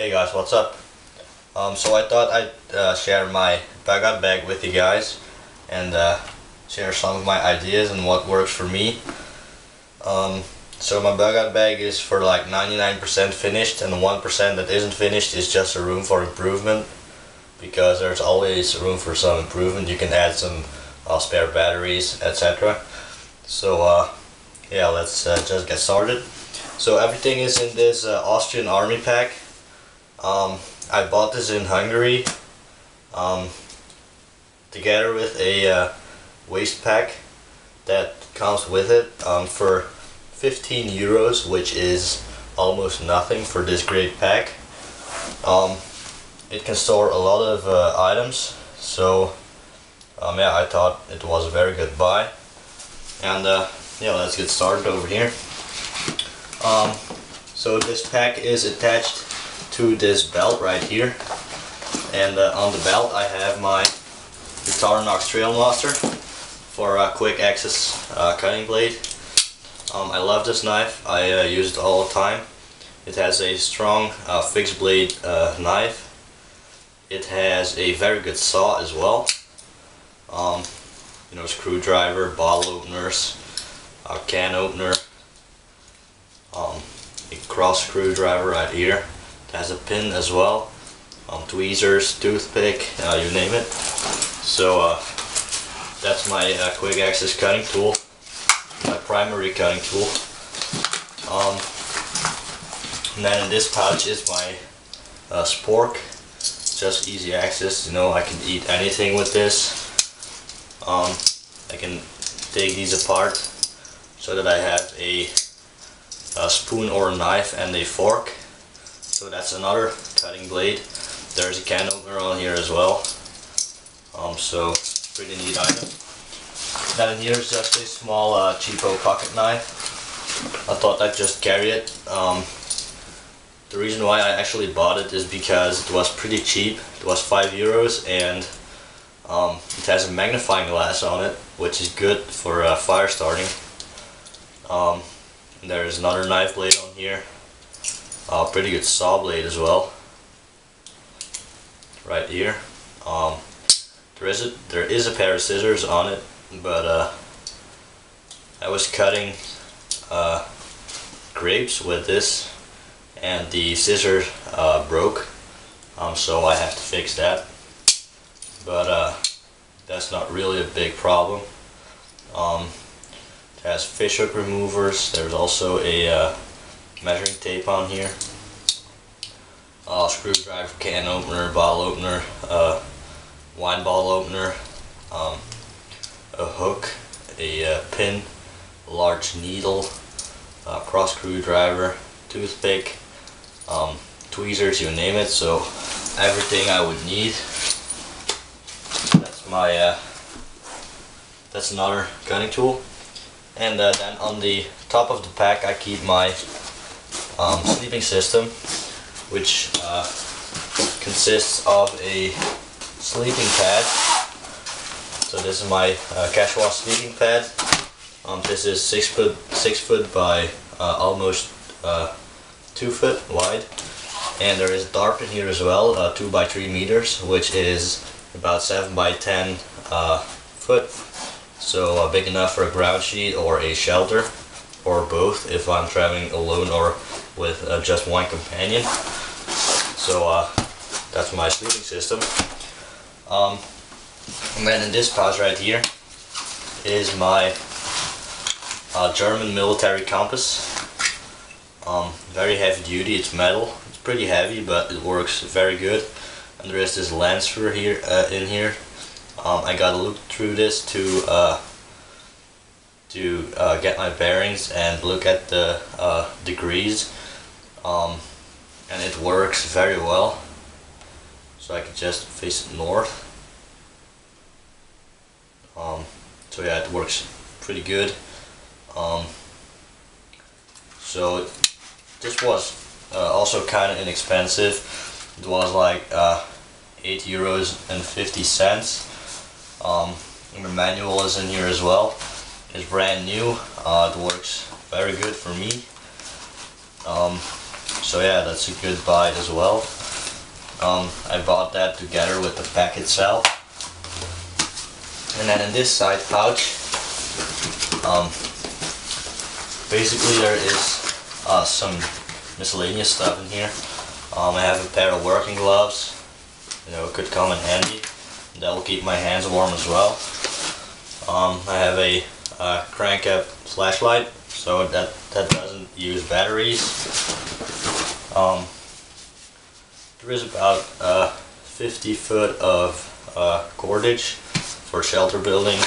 Hey guys, what's up? So I thought I'd share my bug-out bag with you guys and share some of my ideas and what works for me. So my bug-out bag is for like 99% finished, and the 1% that isn't finished is just a room for improvement, because there's always room for some improvement. You can add some spare batteries, etc. So yeah, let's just get started. So everything is in this Austrian army pack. I bought this in Hungary together with a waste pack that comes with it for 15 euros, which is almost nothing for this great pack. It can store a lot of items, so yeah, I thought it was a very good buy. And yeah, let's get started over here. So this pack is attached to this belt right here, and on the belt I have my Paracord Trail Master for a quick access cutting blade. I love this knife. I use it all the time. It has a strong fixed blade knife. It has a very good saw as well. You know, screwdriver, bottle openers, can opener, a cross screwdriver right here. It has a pin as well, tweezers, toothpick, you name it. So that's my quick access cutting tool, my primary cutting tool. And then in this pouch is my spork, just easy access. You know, I can eat anything with this. I can take these apart so that I have a spoon or a knife and a fork. So that's another cutting blade. There's a can opener on here as well. So pretty neat item. Then in here is just a small cheapo pocket knife. I thought I'd just carry it. The reason why I actually bought it is because it was pretty cheap. It was 5 euros, and it has a magnifying glass on it, which is good for fire starting. There's another knife blade on here. Pretty good saw blade as well. Right here. There is a pair of scissors on it, but I was cutting grapes with this, and the scissors broke, so I have to fix that. But that's not really a big problem. It has fish hook removers. There's also a measuring tape on here. Screwdriver, can opener, bottle opener, wine bottle opener, a hook, a pin, a large needle, cross screwdriver, toothpick, tweezers, you name it. So everything I would need. That's my that's another cutting tool. And then on the top of the pack I keep my sleeping system, which consists of a sleeping pad. So this is my casual sleeping pad. This is 6 foot by almost 2 foot wide, and there is a tarp in here as well, 2 by 3 meters, which is about 7 by 10 foot. So big enough for a ground sheet or a shelter, or both if I'm traveling alone or with just one companion. So that's my sleeping system. And then in this pouch right here is my German military compass. Very heavy duty, it's metal. It's pretty heavy, but it works very good. And there is this lens for here in here. I gotta look through this to get my bearings and look at the degrees, and it works very well. So I can just face it north. So yeah, it works pretty good. So this was also kind of inexpensive. It was like 8 euros and 50 cents. The manual is in here as well. It's brand new. It works very good for me. So yeah, that's a good buy as well. I bought that together with the pack itself. And then in this side pouch, basically there is some miscellaneous stuff in here. I have a pair of working gloves, it could come in handy. That will keep my hands warm as well. I have a crank up flashlight, so that doesn't use batteries. There is about 50 foot of cordage for shelter building.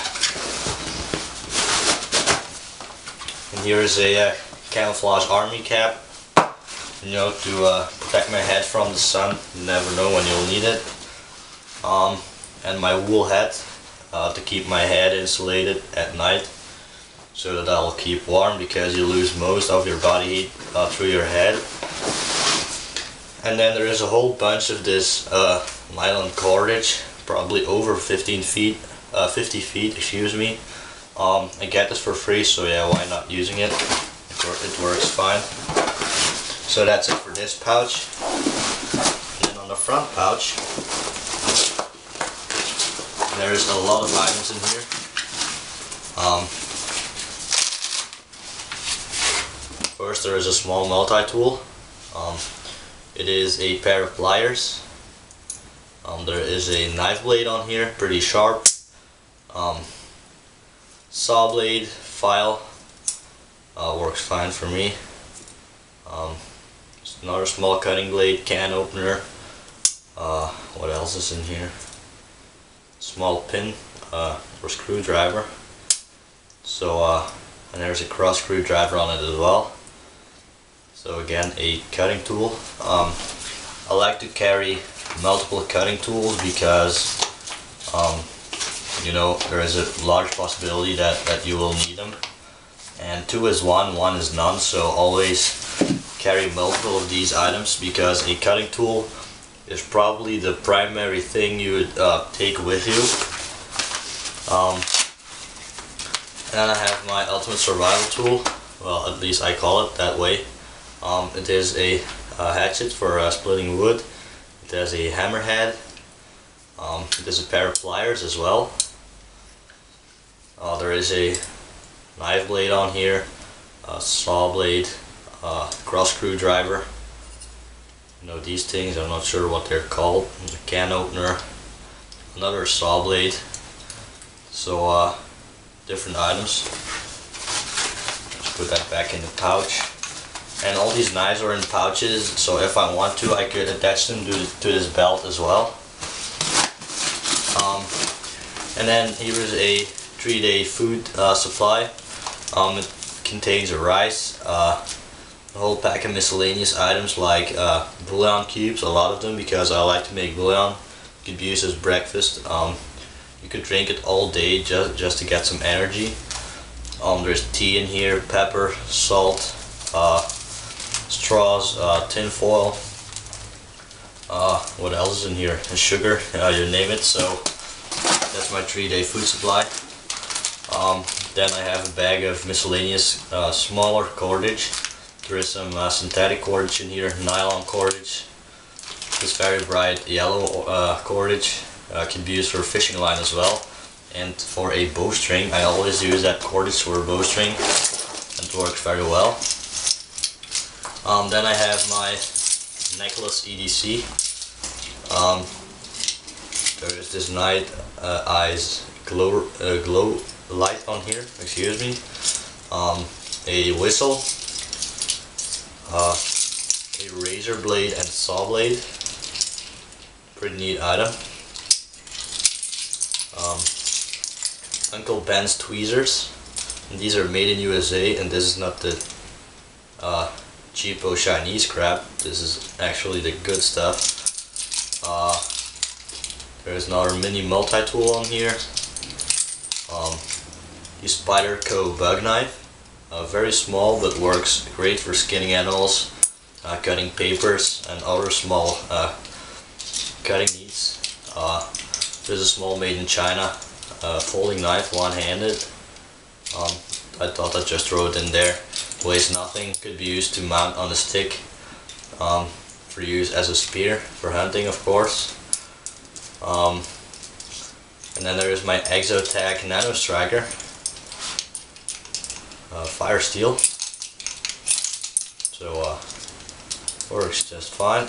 And here is a camouflage army cap, to protect my head from the sun. You never know when you'll need it. And my wool hat to keep my head insulated at night, so that I'll keep warm, because you lose most of your body heat through your head. And then there is a whole bunch of this nylon cordage, probably over 50 feet, excuse me. I get this for free, so yeah, why not using it? It works fine. So that's it for this pouch. And then on the front pouch, there's a lot of items in here. First, there is a small multi-tool. It is a pair of pliers. There is a knife blade on here, pretty sharp. Saw blade, file, works fine for me. Another small cutting blade, can opener. What else is in here? Small pin for screwdriver. So and there's a cross screwdriver on it as well. So again, a cutting tool. I like to carry multiple cutting tools because there is a large possibility that you will need them. And 2 is 1, 1 is none, so always carry multiple of these items, because a cutting tool is probably the primary thing you would take with you. And then I have my ultimate survival tool. Well, at least I call it that way. It is a hatchet for splitting wood. It has a hammerhead. It is a pair of pliers as well. There is a knife blade on here, a saw blade, cross screwdriver. These things, I'm not sure what they're called. A can opener, another saw blade. So different items. Just put that back in the pouch. And all these knives are in pouches, so if I want to, I could attach them to this belt as well. And then here is a 3-day food supply. It contains a rice, a whole pack of miscellaneous items like bouillon cubes, a lot of them, because I like to make bouillon. It could be used as breakfast. You could drink it all day just to get some energy. There's tea in here, pepper, salt, straws, tin foil. What else is in here? Sugar, you name it. So that's my 3-day food supply. Then I have a bag of miscellaneous smaller cordage. There is some synthetic cordage in here, nylon cordage. This very bright yellow cordage can be used for fishing line as well. And for a bowstring, I always use that cordage for a bowstring. It works very well. Then I have my necklace EDC. There is this night eyes glow light on here, excuse me. A whistle, a razor blade and saw blade. Pretty neat item. Uncle Ben's tweezers. And these are made in USA, and this is not the cheapo Chinese crap. This is actually the good stuff. There's another mini multi-tool on here. The Spyderco bug knife. Very small, but works great for skinning animals, cutting papers, and other small cutting needs. There's a small made in China folding knife, one-handed. I thought I'd just throw it in there. Weighs nothing, could be used to mount on a stick for use as a spear for hunting, of course. And then there is my Exotag Nano Striker, fire steel. So works just fine.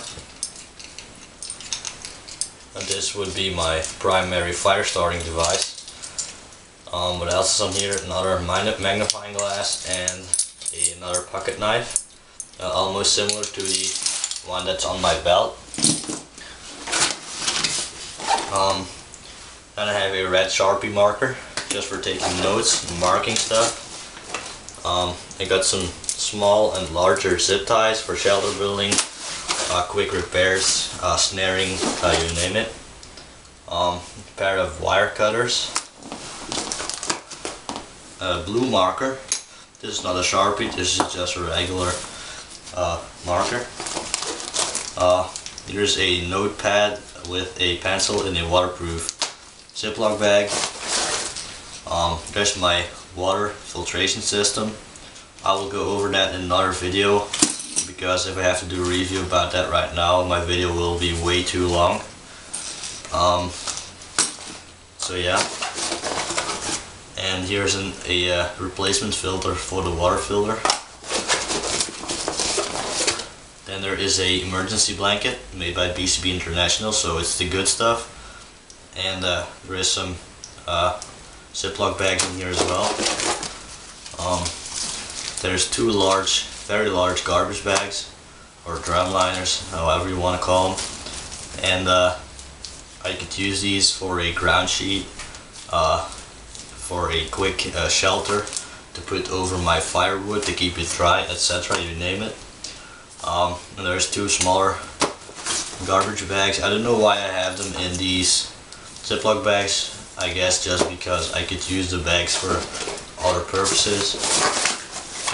And this would be my primary fire starting device. What else is on here? Another magnifying glass and another pocket knife, almost similar to the one that's on my belt. Then I have a red Sharpie marker just for taking notes and marking stuff. I got some small and larger zip ties for shelter building, quick repairs, snaring, you name it. A pair of wire cutters. A blue marker. This is not a Sharpie, this is just a regular marker. Here's a notepad with a pencil in a waterproof Ziploc bag. There's my water filtration system. I will go over that in another video, because if I have to do a review about that right now, my video will be way too long. So yeah. And here's a replacement filter for the water filter. Then there is a emergency blanket made by BCB International, so it's the good stuff. And there is some Ziploc bags in here as well. There's two very large garbage bags, or drum liners, however you want to call them. And I could use these for a ground sheet, for a quick shelter to put over my firewood to keep it dry, etc. You name it. And there's two smaller garbage bags. I don't know why I have them in these Ziploc bags. I guess just because I could use the bags for other purposes.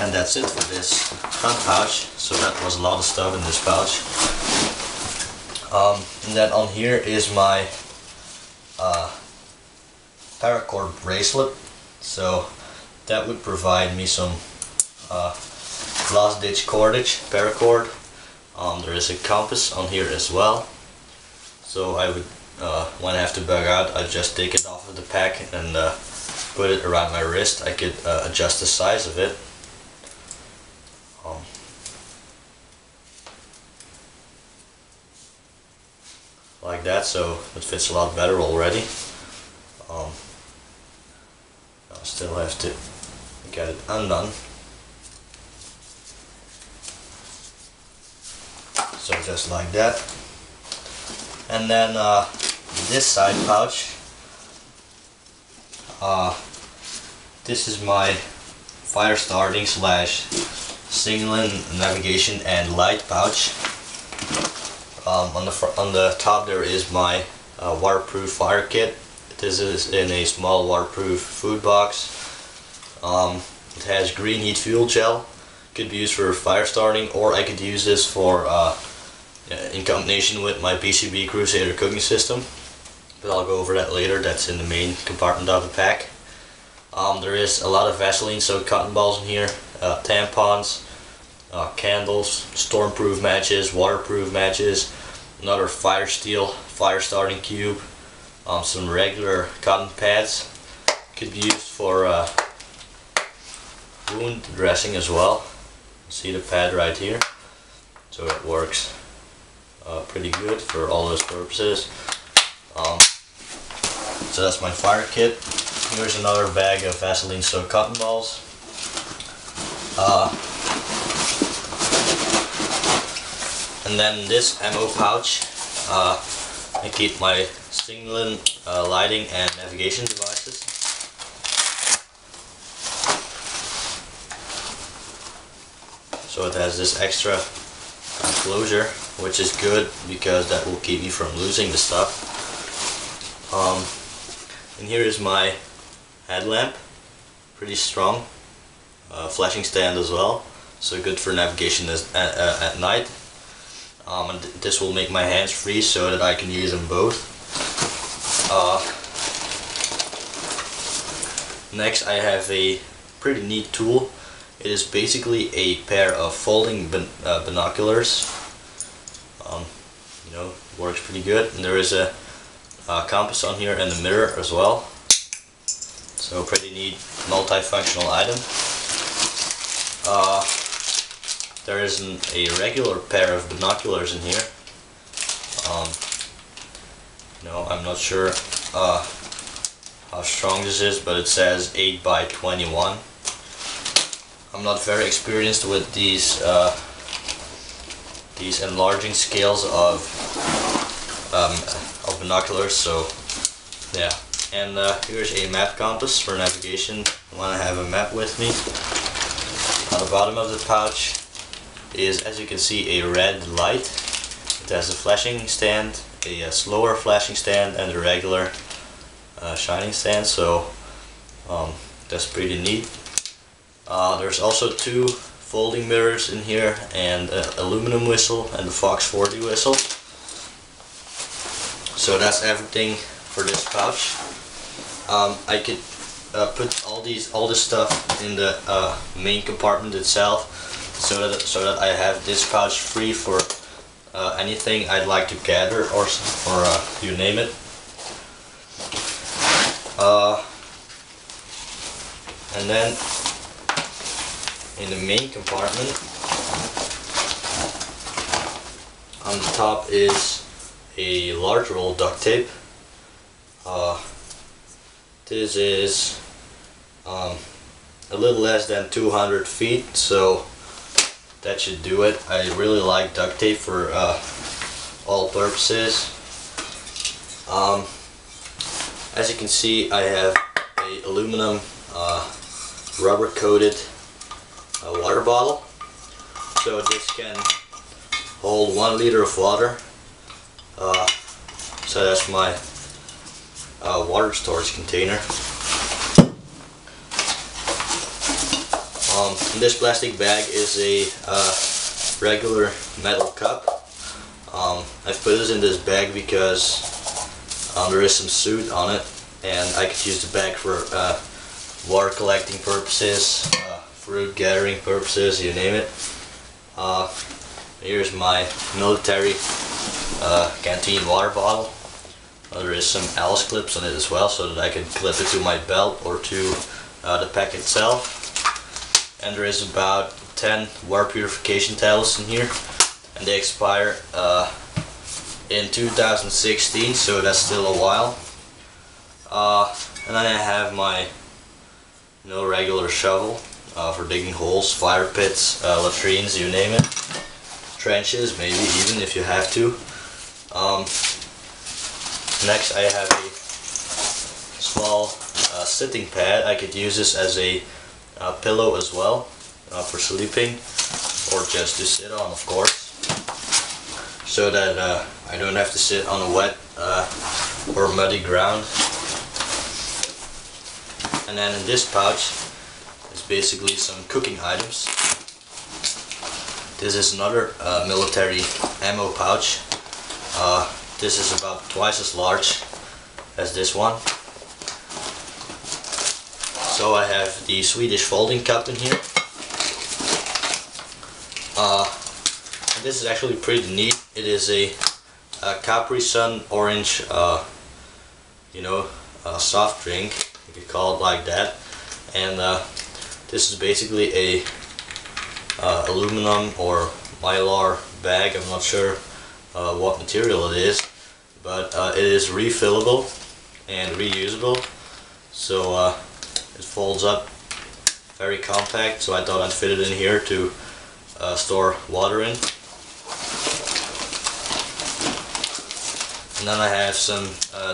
And that's it for this front pouch. So that was a lot of stuff in this pouch. And then on here is my Paracord bracelet. So that would provide me some last ditch cordage, paracord. There is a compass on here as well. So I would, when I have to bug out, I just take it off of the pack and put it around my wrist. I could adjust the size of it. Like that, so it fits a lot better already. I still have to get it undone. So just like that. And then this side pouch, this is my fire starting / signaling, navigation and light pouch. On the top there is my waterproof fire kit. This is in a small waterproof food box. It has green heat fuel gel. Could be used for fire starting, or I could use this for in combination with my BCB Crusader cooking system. But I'll go over that later. That's in the main compartment of the pack. There is a lot of Vaseline soaked cotton balls in here, tampons, candles, stormproof matches, waterproof matches, another fire steel fire starting cube, some regular cotton pads. Could be used for wound dressing as well. See the pad right here, so it works pretty good for all those purposes. So that's my fire kit. Here's another bag of Vaseline soaked cotton balls. And then this ammo pouch, I keep my signaling, lighting and navigation devices. So it has this extra enclosure, which is good because that will keep me from losing the stuff. And here is my headlamp, pretty strong, flashing stand as well, so good for navigation at night. And this will make my hands free so that I can use them both. Next I have a pretty neat tool. It is basically a pair of folding binoculars. you know, works pretty good. And there is a compass on here and a mirror as well. So pretty neat multifunctional item. There isn't a regular pair of binoculars in here. No, I'm not sure how strong this is, but it says 8 by 21. I'm not very experienced with these enlarging scales of binoculars, so yeah. And here's a map compass for navigation when I have a map with me. On the bottom of the pouch is, as you can see, a red light. It has a flashing stand, a slower flashing stand, and a regular shining stand, so that's pretty neat. There's also 2 folding mirrors in here, and an aluminum whistle and the Fox 40 whistle. So that's everything for this pouch. I could put all this stuff in the main compartment itself, so that I have this pouch free for anything I'd like to gather, or you name it. And then in the main compartment, on the top is a large roll of duct tape. This is a little less than 200 feet, so that should do it. I really like duct tape for all purposes. As you can see, I have a aluminum rubber coated water bottle, so this can hold 1 liter of water. So that's my water storage container. This plastic bag is a regular metal cup. I've put this in this bag because there is some soot on it, and I could use the bag for water collecting purposes, fruit gathering purposes, you name it. Here's my military canteen water bottle. There is some Alice clips on it as well, so that I can clip it to my belt or to the pack itself. And there is about 10 water purification tablets in here, and they expire in 2016, so that's still a while. And then I have my regular shovel for digging holes, fire pits, latrines, you name it. Trenches, maybe even if you have to. Next I have a small sitting pad. I could use this as a pillow as well, for sleeping, or just to sit on, of course, so that I don't have to sit on a wet or muddy ground. And then in this pouch is basically some cooking items. This is another military ammo pouch. This is about twice as large as this one. So I have the Swedish folding cup in here. This is actually pretty neat. It is a Capri Sun orange, soft drink. You could call it like that. And this is basically a aluminum or mylar bag. I'm not sure what material it is, but it is refillable and reusable, so it folds up very compact, so I thought I'd fit it in here to store water in. And then I have some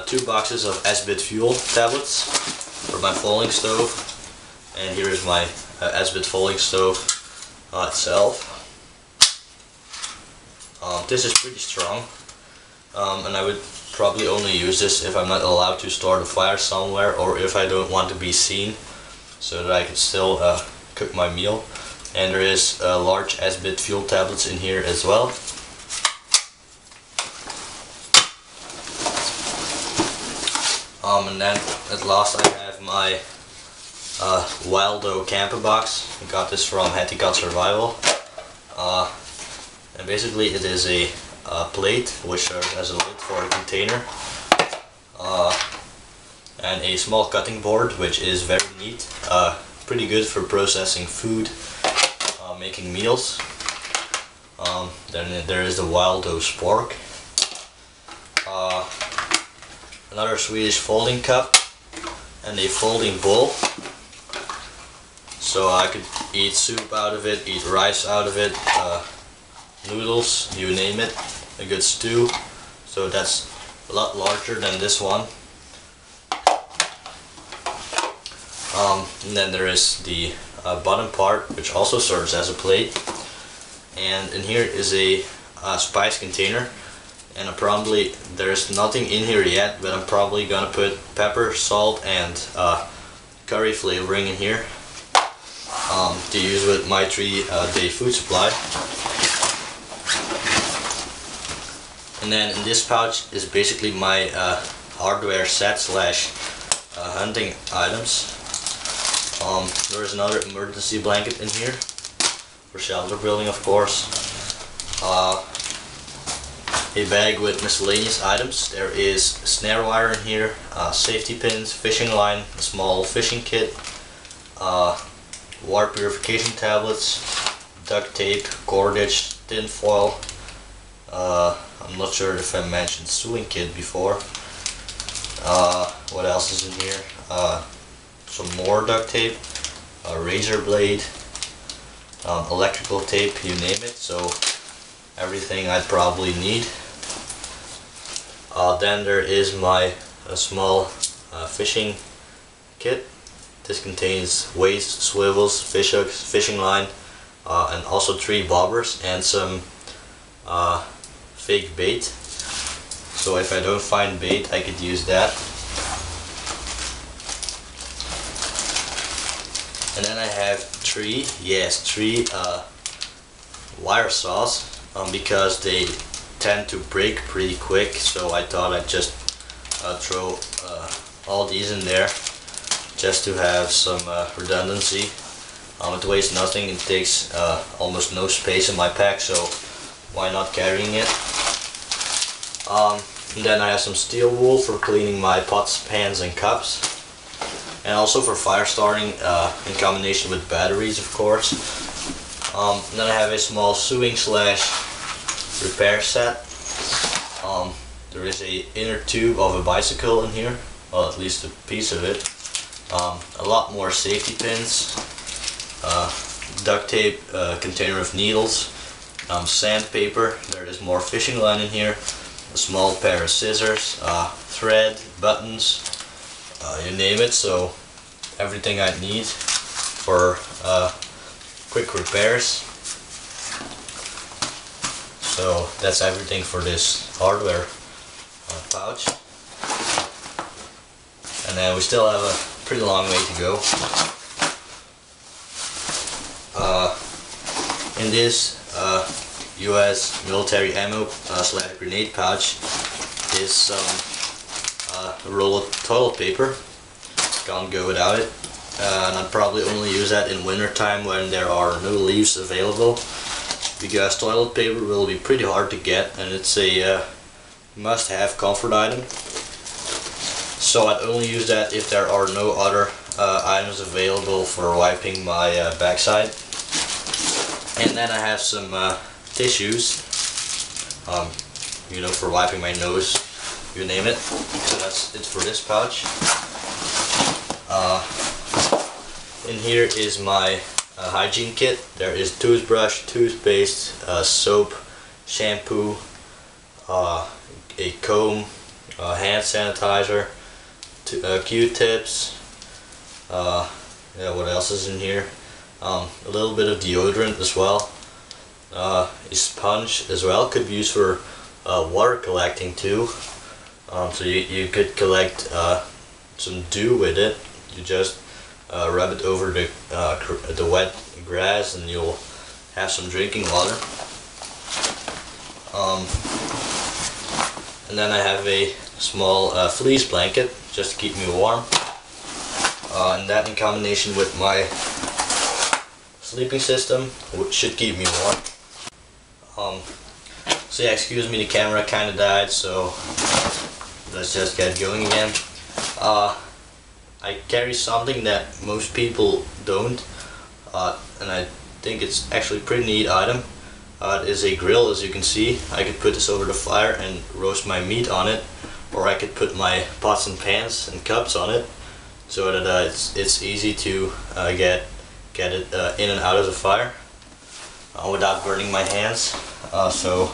2 boxes of S-bit fuel tablets for my folding stove, and here is my S-bit folding stove itself. This is pretty strong, and I would probably only use this if I'm not allowed to start a fire somewhere, or if I don't want to be seen, so that I can still cook my meal. And there is large S-bit fuel tablets in here as well. And then at last I have my Wildo camper box. I got this from Hetty Got Survival. And basically it is a plate, which serves as a lid for a container, and a small cutting board, which is very neat, pretty good for processing food, making meals. Then there is the wild dose pork, another Swedish folding cup, and a folding bowl, so I could eat soup out of it, eat rice out of it, noodles, you name it, a good stew. So that's a lot larger than this one. And then there is the bottom part, which also serves as a plate, and in here is a spice container, and there's nothing in here yet, but I'm probably gonna put pepper, salt, and curry flavoring in here to use with my 3-day food supply. And then in this pouch is basically my hardware set slash hunting items. There is another emergency blanket in here for shelter building, of course. A bag with miscellaneous items. There is snare wire in here, safety pins, fishing line, a small fishing kit, water purification tablets, duct tape, cordage, tin foil. I'm not sure if I mentioned sewing kit before. What else is in here? Some more duct tape, a razor blade, electrical tape, you name it. So everything I'd probably need. Then there is my small fishing kit. This contains weights, swivels, fish hooks, fishing line, and also 3 bobbers and some fake bait. So if I don't find bait, I could use that. And then I have 3 wire saws, because they tend to break pretty quick, so I thought I'd just throw all these in there just to have some redundancy. It weighs nothing, it takes almost no space in my pack, so why not carrying it? And then I have some steel wool for cleaning my pots, pans, and cups, and also for fire starting in combination with batteries, of course. And then I have a small sewing slash repair set. There is a inner tube of a bicycle in here, well, at least a piece of it. A lot more safety pins, duct tape, container of needles, sandpaper. There is more fishing line in here, a small pair of scissors, thread, buttons, you name it. So everything I need for quick repairs. So that's everything for this hardware pouch. And then we still have a pretty long way to go. In this US military ammo slash grenade pouch is some a roll of toilet paper. Can't go without it. And I'd probably only use that in winter time when there are no leaves available, because toilet paper will be pretty hard to get, and it's a must-have comfort item. So I'd only use that if there are no other items available for wiping my backside. And then I have some tissues, you know, for wiping my nose, you name it. So that's it for this pouch. In here is my hygiene kit. There is toothbrush, toothpaste, soap, shampoo, a comb, hand sanitizer, Q-tips. Yeah, what else is in here? A little bit of deodorant as well. A sponge as well, could be used for water collecting too. So you could collect some dew with it. You just rub it over the wet grass and you'll have some drinking water. And then I have a small fleece blanket just to keep me warm. And that in combination with my sleeping system, which should keep me warm. So yeah, excuse me, the camera kinda died, so let's just get going again. I carry something that most people don't, and I think it's actually a pretty neat item. It is a grill, as you can see. I could put this over the fire and roast my meat on it, or I could put my pots and pans and cups on it, so that it's easy to get it in and out of the fire without burning my hands. So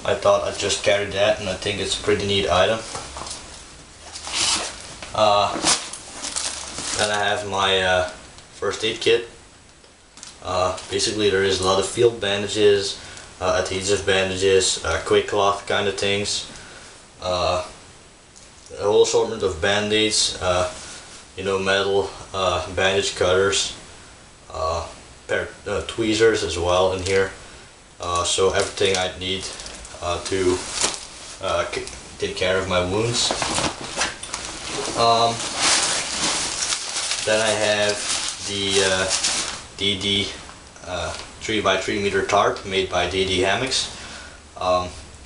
I thought I'd just carry that, and I think it's a pretty neat item. Then I have my first aid kit. Basically there is a lot of field bandages, adhesive bandages, quick cloth kind of things, a whole assortment of band-aids, you know, metal bandage cutters, tweezers as well in here. So everything I need to take care of my wounds. Then I have the DD 3x3 meter tarp made by DD Hammocks.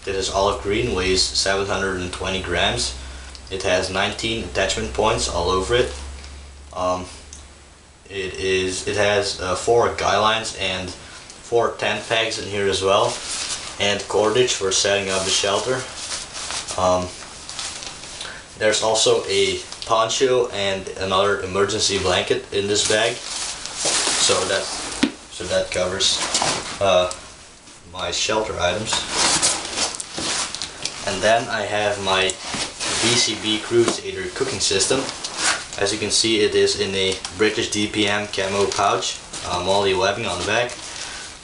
This is olive green, weighs 720 grams. It has 19 attachment points all over it. It has 4 guy lines and 4 tent pegs in here as well, and cordage for setting up the shelter. There's also a poncho and another emergency blanket in this bag, so that covers my shelter items. And then I have my BCB Crusader cooking system. As you can see, it is in a British DPM camo pouch, MOLLE webbing on the back.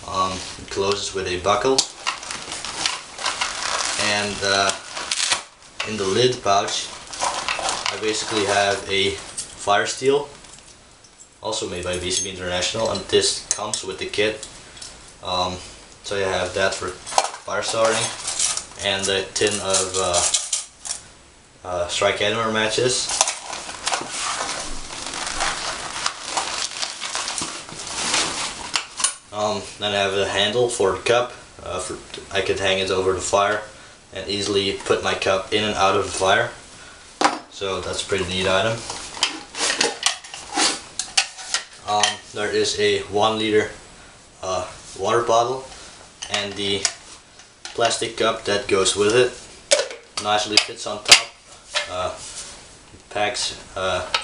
It closes with a buckle, and in the lid pouch I basically have a fire steel, also made by BCB International, and this comes with the kit. So you have that for fire starting, and a tin of strike hammer matches. Then I have a handle for the cup. I could hang it over the fire and easily put my cup in and out of the fire. So that's a pretty neat item. There is a 1 liter water bottle and the plastic cup that goes with it. Nicely fits on top. Packs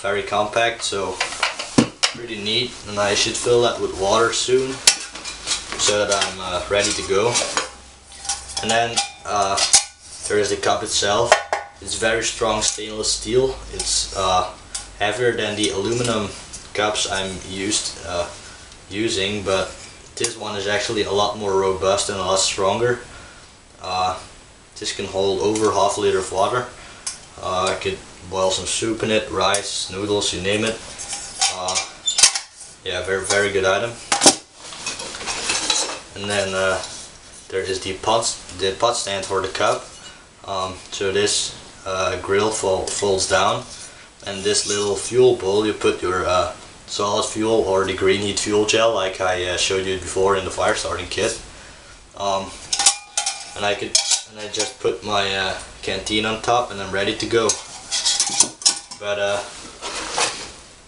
very compact, so pretty neat, and I should fill that with water soon so that I'm ready to go. And then there is the cup itself. It's very strong stainless steel. It's heavier than the aluminum cups I'm using, but this one is actually a lot more robust and a lot stronger. This can hold over half a liter of water. I could boil some soup in it, rice, noodles, you name it. Yeah, very good item. And then there is the pot stand for the cup. So this grill folds down, and this little fuel bowl, you put your solid fuel or the green heat fuel gel, like I showed you before in the fire starting kit. And I just put my canteen on top, and I'm ready to go. But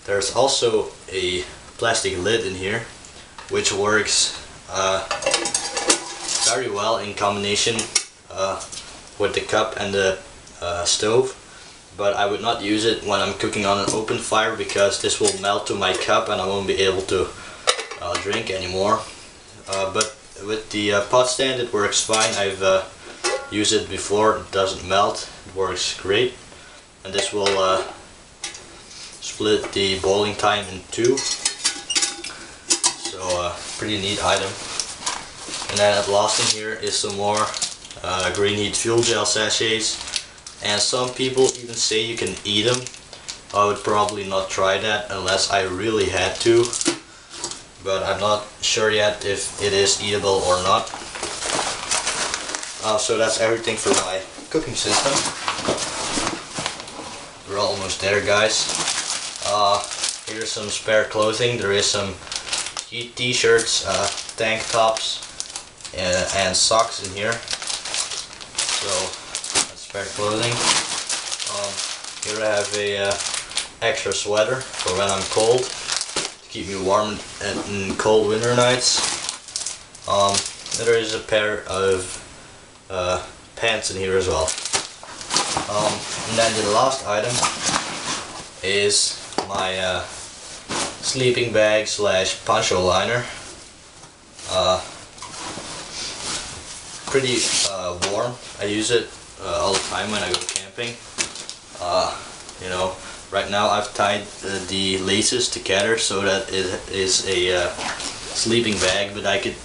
there's also a plastic lid in here, which works very well in combination with the cup and the stove, but I would not use it when I'm cooking on an open fire, because this will melt to my cup and I won't be able to drink anymore. But with the pot stand it works fine. I've used it before, it doesn't melt, it works great, and this will split the boiling time in 2. So pretty neat item. And then at last in here is some more green heat fuel gel sachets, and some people even say you can eat them. I would probably not try that unless I really had to, but I'm not sure yet if it is eatable or not. So that's everything for my cooking system. We're almost there, guys. Here's some spare clothing. There is some t-shirts, tank tops, and socks in here. So let's start clothing. Here I have a extra sweater for when I'm cold, to keep me warm in cold winter nights. There is a pair of pants in here as well. And then the last item is my sleeping bag slash poncho liner. Pretty warm. I use it all the time when I go camping. You know, right now I've tied the laces together so that it is a sleeping bag, but I could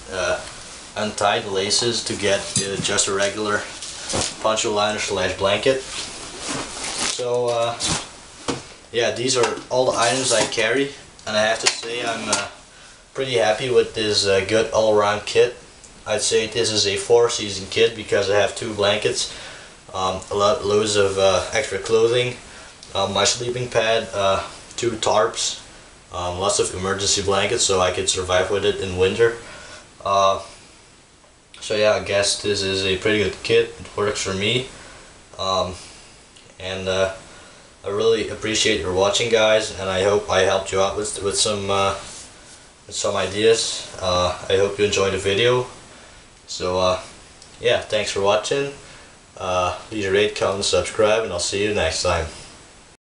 untie the laces to get just a regular poncho liner slash blanket. So yeah, these are all the items I carry, and I have to say I'm pretty happy with this good all-around kit. I'd say this is a 4-season kit because I have 2 blankets, loads of extra clothing, my sleeping pad, 2 tarps, lots of emergency blankets so I could survive with it in winter. So yeah, I guess this is a pretty good kit. It works for me, and I really appreciate your watching, guys, and I hope I helped you out with some ideas. I hope you enjoyed the video. So yeah, thanks for watching. Please rate, comment, subscribe, and I'll see you next time.